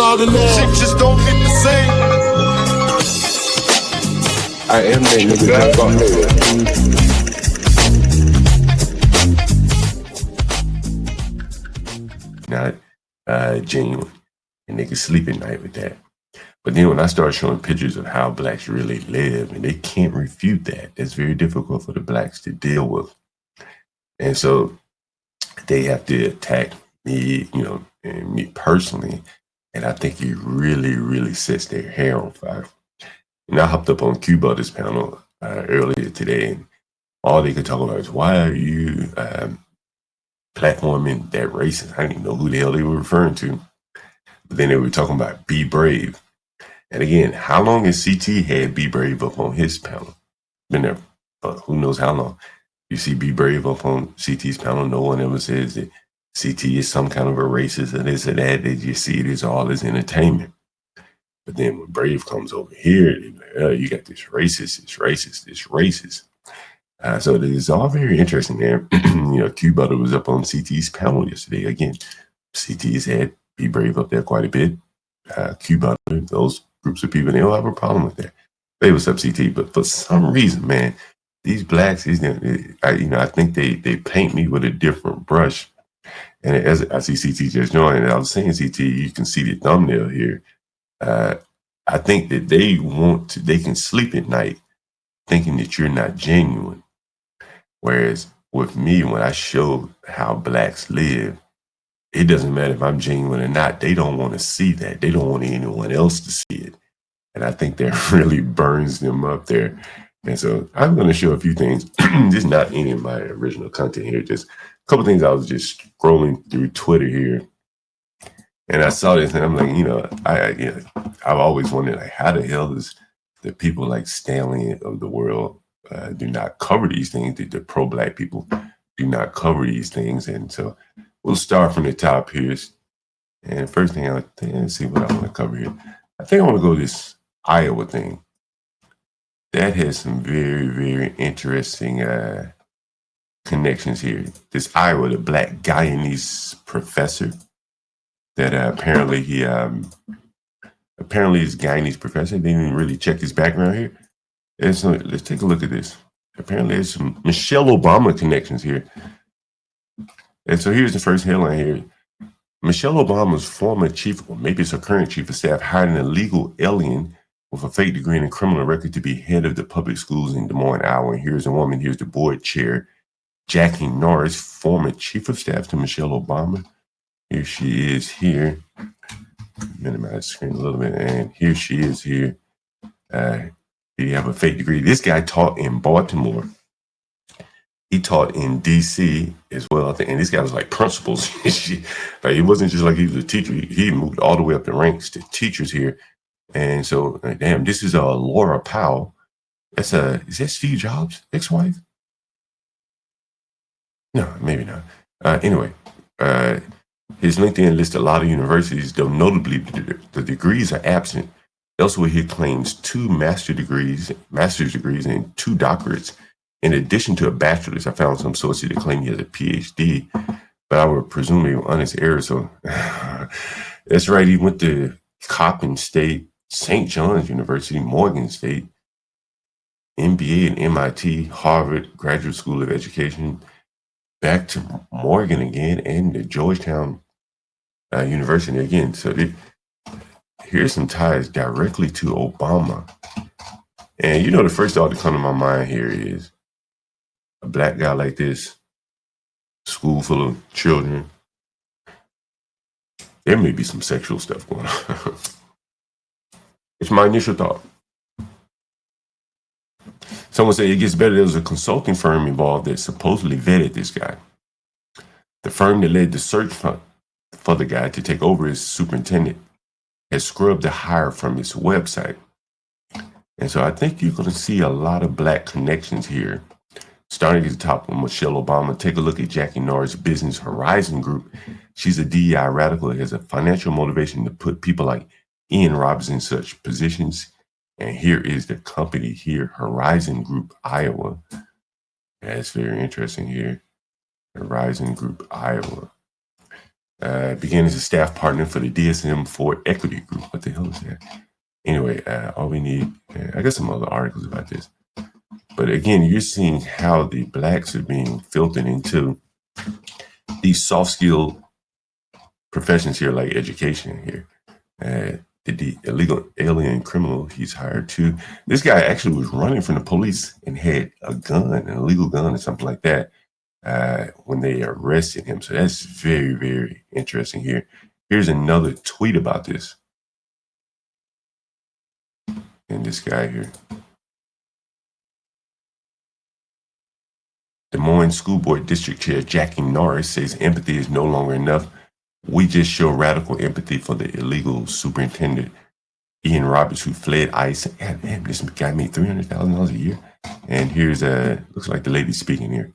all the love. Shit just don't hit the same. I am that nigga that not genuine, and they can sleep at night with that. But then when I start showing pictures of how blacks really live, and they can't refute that, it's very difficult for the blacks to deal with. And so they have to attack me, and me personally. And I think it really, really sets their hair on fire. And I hopped up on Cuba this panel earlier today, and all they could talk about is, why are you platforming that racist? I didn't even know who the hell they were referring to. But then they were talking about Be Brave. And again, how long has CT had Be Brave up on his panel? Been there who knows how long. You see Be Brave up on CT's panel, no one ever says that CT is some kind of a racist or this or that. They just see it as all as entertainment. But then when Brave comes over here, they're like, oh, you got this racist, this racist, this racist. So it's all very interesting there. Q Butter was up on CT's panel yesterday. Again, CT's had Be Brave up there quite a bit. Q Butter, those groups of people, they don't have a problem with that. They was up CT, but for some reason, man, these blacks, I think they paint me with a different brush. And as I see CT just joined, and I was saying CT, you can see the thumbnail here. I think that they can sleep at night thinking that you're not genuine. Whereas with me, when I show how blacks live, it doesn't matter if I'm genuine or not. They don't want to see that. They don't want anyone else to see it. And I think that really burns them up there. And so I'm going to show a few things. Just not any of my original content here. Just a couple things. I was just scrolling through Twitter here, and I saw this, and I'm like, I've always wondered, like, how the hell does the people like Stanley of the world do not cover these things? The pro-black people do not cover these things. And so we'll start from the top here. And first thing, let's see what I want to cover here. I think I want to go this Iowa thing. That has some very, very interesting connections here. This Iowa, the black Guyanese professor, that apparently is Guyanese professor. They didn't really check his background here. And so let's take a look at this. Apparently there's some Michelle Obama connections here. And so here's the first headline here. Michelle Obama's former chief, or maybe it's her current chief of staff, hired an illegal alien with a fake degree and a criminal record to be head of the public schools in Des Moines, Iowa. And here's a woman, here's the board chair, Jackie Norris, former chief of staff to Michelle Obama. Here she is here. Minimize the screen a little bit. And here she is here. You have a fake degree. This guy taught in Baltimore. He taught in D.C. as well. And this guy was like principals. Like, it wasn't just like he was a teacher. He moved all the way up the ranks to teachers here. And so, damn, this is Laura Powell. Is that Steve Jobs' ex-wife? No, maybe not. Anyway, his LinkedIn lists a lot of universities, though notably the degrees are absent. Elsewhere, he claims 2 master's degrees and 2 doctorates. In addition to a bachelor's, I found some sources that claim he has a PhD, but I would presume they were honest errors. So that's right. He went to Coppin State, St. John's University, Morgan State, MBA at MIT, Harvard Graduate School of Education, back to Morgan again, and the Georgetown University again. So here's some ties directly to Obama. And the first thought to come to my mind here is a black guy like this, school full of children. There may be some sexual stuff going on. It's my initial thought. Someone said it gets better. There was a consulting firm involved that supposedly vetted this guy. The firm that led the search for the guy to take over as superintendent has scrubbed the hire from its website. And so I think you're going to see a lot of black connections here. Starting at the top with Michelle Obama, take a look at Jackie Norris' Business Horizon Group. She's a DEI radical that has a financial motivation to put people like Ian Roberts in such positions. And here is the company here, Horizon Group, Iowa. That's very interesting here. Horizon Group, Iowa. Began as a staff partner for the DSM-4 Equity Group. What the hell is that? Anyway, all we need, I got some other articles about this. But again, you're seeing how the blacks are being filtered into these soft skill professions here, like education here. The illegal alien criminal he's hired to. This guy actually was running from the police and had a gun, an illegal gun or something like that, when they arrested him. So that's very, very interesting here. Here's another tweet about this. And this guy here. Des Moines School Board District Chair Jackie Norris says empathy is no longer enough. We just show radical empathy for the illegal superintendent, Ian Roberts, who fled ICE. God damn, this guy made $300,000 a year. And here's, looks like the lady speaking here.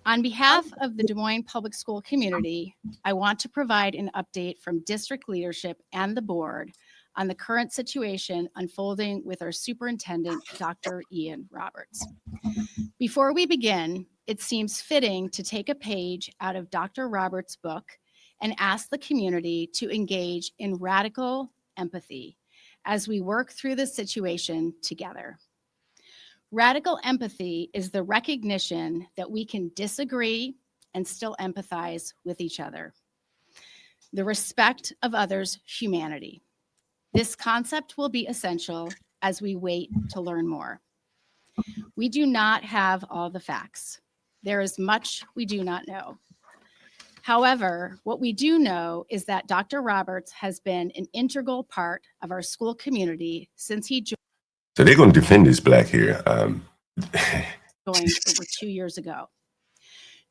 On behalf of the Des Moines Public School community, I want to provide an update from district leadership and the board on the current situation unfolding with our superintendent, Dr. Ian Roberts. Before we begin, it seems fitting to take a page out of Dr. Roberts' book and ask the community to engage in radical empathy as we work through this situation together. Radical empathy is the recognition that we can disagree and still empathize with each other. The respect of others' humanity. This concept will be essential as we wait to learn more. We do not have all the facts. There is much we do not know. However, what we do know is that Dr. Roberts has been an integral part of our school community since he joined. So they're going to defend this black here. Joined over 2 years ago.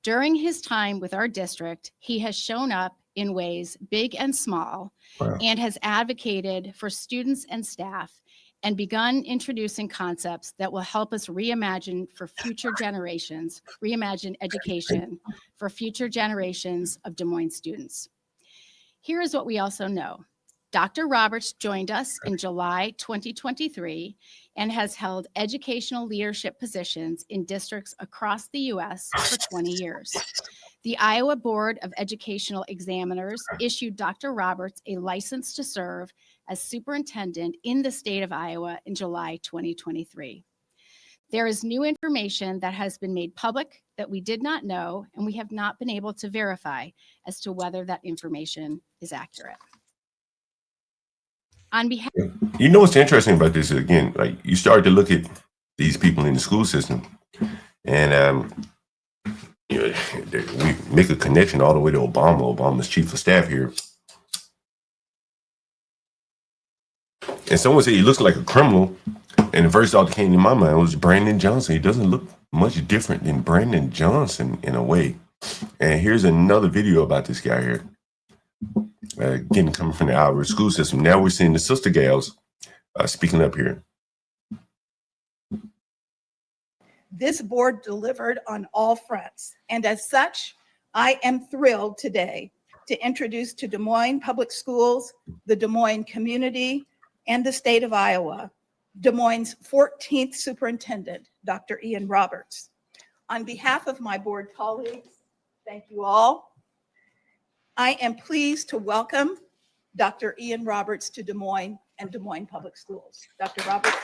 During his time with our district, he has shown up in ways big and small, Wow. and has advocated for students and staff and begun introducing concepts that will help us reimagine for future generations, reimagine education for future generations of Des Moines students. Here is what we also know. Dr. Roberts joined us in July 2023 and has held educational leadership positions in districts across the U.S. for 20 years. The Iowa Board of Educational Examiners issued Dr. Roberts a license to serve as superintendent in the state of Iowa in July 2023. There is new information that has been made public that we did not know, and we have not been able to verify as to whether that information is accurate. On behalf, You know what's interesting about this? Again, like you start to look at these people in the school system, and you know, we make a connection all the way to Obama. Obama's chief of staff here, and someone said he looks like a criminal. And the first thought that came to my mind was Brandon Johnson. He doesn't look much different than Brandon Johnson in a way. And here's another video about this guy here. Again, coming from the Iowa school system. Now we're seeing the sister gals speaking up here. This board delivered on all fronts, and as such, I am thrilled today to introduce to Des Moines Public Schools, the Des Moines community, and the state of Iowa, Des Moines' 14th superintendent, Dr. Ian Roberts. On behalf of my board colleagues, thank you all. I am pleased to welcome Dr. Ian Roberts to Des Moines and Des Moines Public Schools. Dr. Roberts.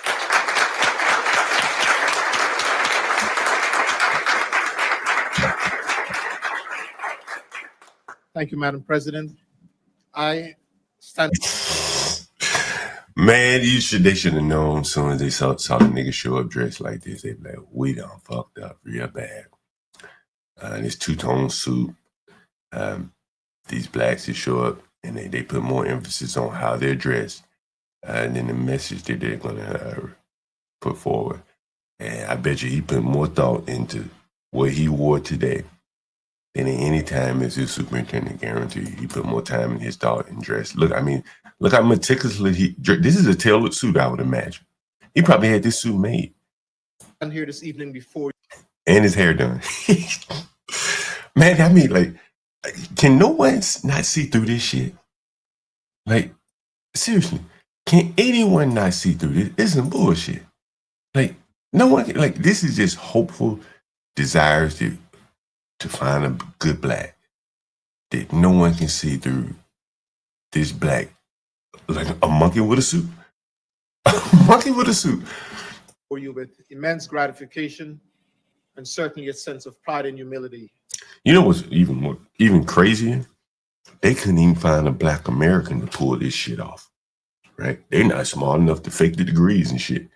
Thank you, Madam President. I stand. Man, they should have known as soon as they saw the nigga show up dressed like this. They'd be like, we done fucked up real bad. This two-tone suit. These blacks that show up and they put more emphasis on how they're dressed and then the message that they're going to put forward. And I bet you he put more thought into what he wore today than at any time as his superintendent. Guarantee he put more time in his thought and dress. Look, I mean, look how meticulously this is a tailored suit, I would imagine. He probably had this suit made. I'm here this evening before. And his hair done. Man, I mean, like, can no one not see through this shit? Like, seriously, can anyone not see through this? It's some bullshit. Like, no one can, like, this is just hopeful desires to find a good black. that no one can see through this black, like a monkey with a suit. A monkey with a suit. For you with immense gratification and certainly a sense of pride and humility. You know what's even crazier? They couldn't even find a black American to pull this shit off. Right? They're not smart enough to fake the degrees and shit.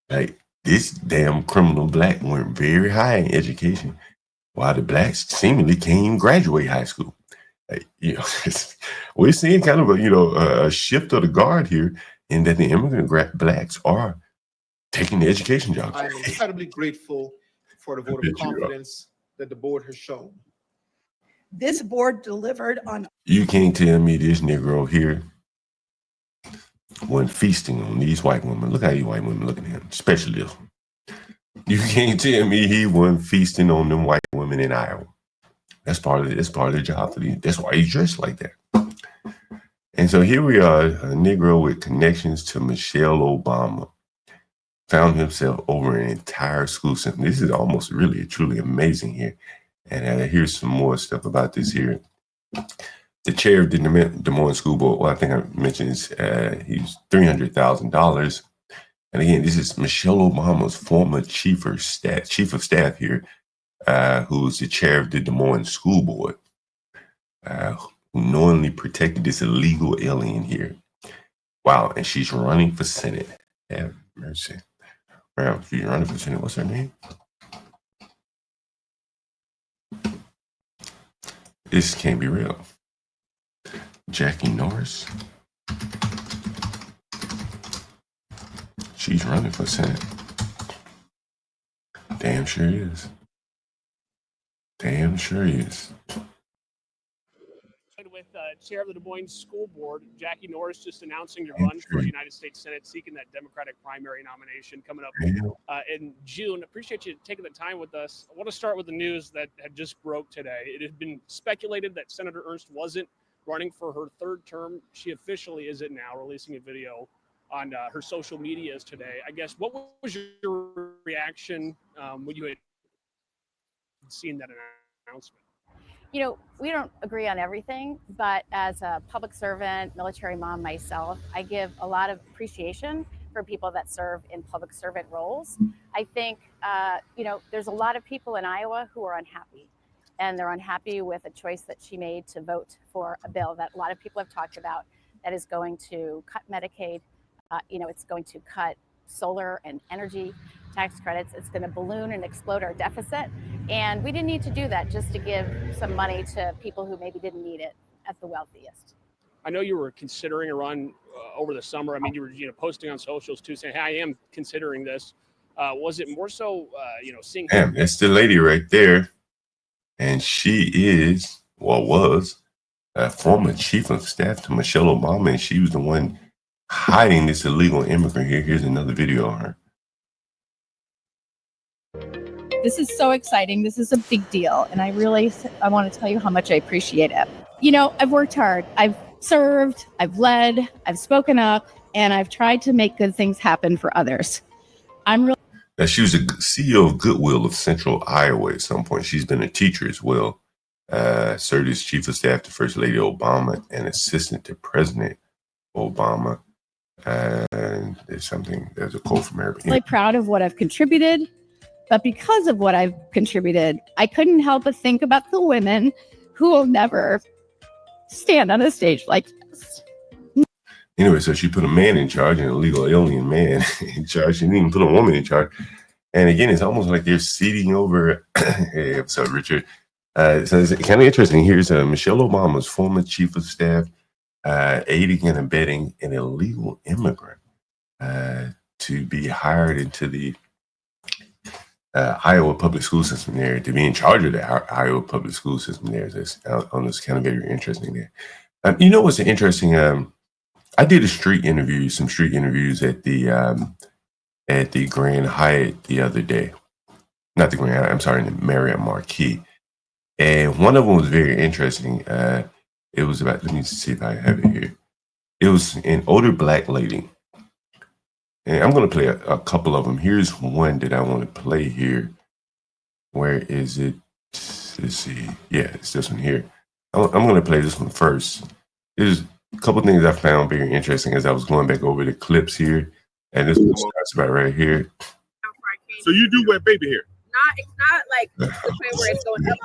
Like, this damn criminal black went very high in education, while the blacks seemingly can't even graduate high school. Like, you know, we're seeing kind of a shift of the guard here, in that the immigrant blacks are taking the education jobs. I am incredibly grateful for the vote of confidence that the board has shown. This board delivered on. You can't tell me this Negro here wasn't feasting on these white women. Look how you white women look at him, especially this one. You can't tell me he wasn't feasting on them white women in Iowa. That's part of the job for the. That's why he's dressed like that. And so here we are, a Negro with connections to Michelle Obama found himself over an entire school system. This is almost really, truly amazing here. And here's some more stuff about this here. The chair of the Des Moines School Board, well, I think I mentioned is he's $300,000. And again, this is Michelle Obama's former chief of staff here, who's the chair of the Des Moines School Board, who knowingly protected this illegal alien here. Wow, and she's running for Senate. Have mercy. Well, she's running for Senate. What's her name? This can't be real. Jackie Norris. She's running for Senate. Damn sure is. Damn sure is. With Chair of the Des Moines School Board, Jackie Norris, just announcing your run for the United States Senate, seeking that Democratic primary nomination coming up in June. Appreciate you taking the time with us. I want to start with the news that had just broke today. It had been speculated that Senator Ernst wasn't running for her third term. She officially is it now, releasing a video on her social medias today. I guess, what was your reaction when you had seen that announcement? You know, we don't agree on everything, but as a public servant, military mom myself, I give a lot of appreciation for people that serve in public servant roles. I think, there's a lot of people in Iowa who are unhappy, and they're unhappy with a choice that she made to vote for a bill that a lot of people have talked about that is going to cut Medicaid. It's going to cut solar and energy tax credits. It's going to balloon and explode our deficit. And we didn't need to do that just to give some money to people who maybe didn't need it at the wealthiest. I know you were considering a run over the summer. I mean, you were posting on socials too, saying, hey, I am considering this. Was it more so, seeing... Damn, that's the lady right there. And she was a former chief of staff to Michelle Obama, and she was the one hiding this illegal immigrant here. Here's another video of her. This is so exciting. This is a big deal. And I want to tell you how much I appreciate it. You know, I've worked hard. I've served, I've led, I've spoken up, and I've tried to make good things happen for others. Now, she was a CEO of Goodwill of Central Iowa at some point. She's been a teacher as well. Served as chief of staff to First Lady Obama and assistant to President Obama. And there's a quote from her. Really proud of what I've contributed. But because of what I've contributed, I couldn't help but think about the women who will never stand on a stage like this. Anyway, so she put a man in charge, an illegal alien man in charge. She didn't even put a woman in charge. And again, it's almost like they're ceding over. Hey, what's up, Richard? So it's kind of interesting. Here's Michelle Obama's former chief of staff, aiding and abetting an illegal immigrant to be hired into the Iowa public school system there, to be in charge of the Iowa public school system there. That's kind of very interesting there. You know what's interesting? I did some street interviews at the Grand Hyatt the other day. Not the Grand Hyatt, I'm sorry, the Marriott Marquis. And one of them was very interesting. It was about, let me see if I have it here. It was an older black lady. And I'm going to play a couple of them. Here's one that I want to play here. Where is it? Let's see. Yeah, it's this one here. I'm going to play this one first. There's a couple things I found very interesting as I was going back over the clips here. And this one starts about right here. So you do wear baby hair? It's not like to the point where it's going up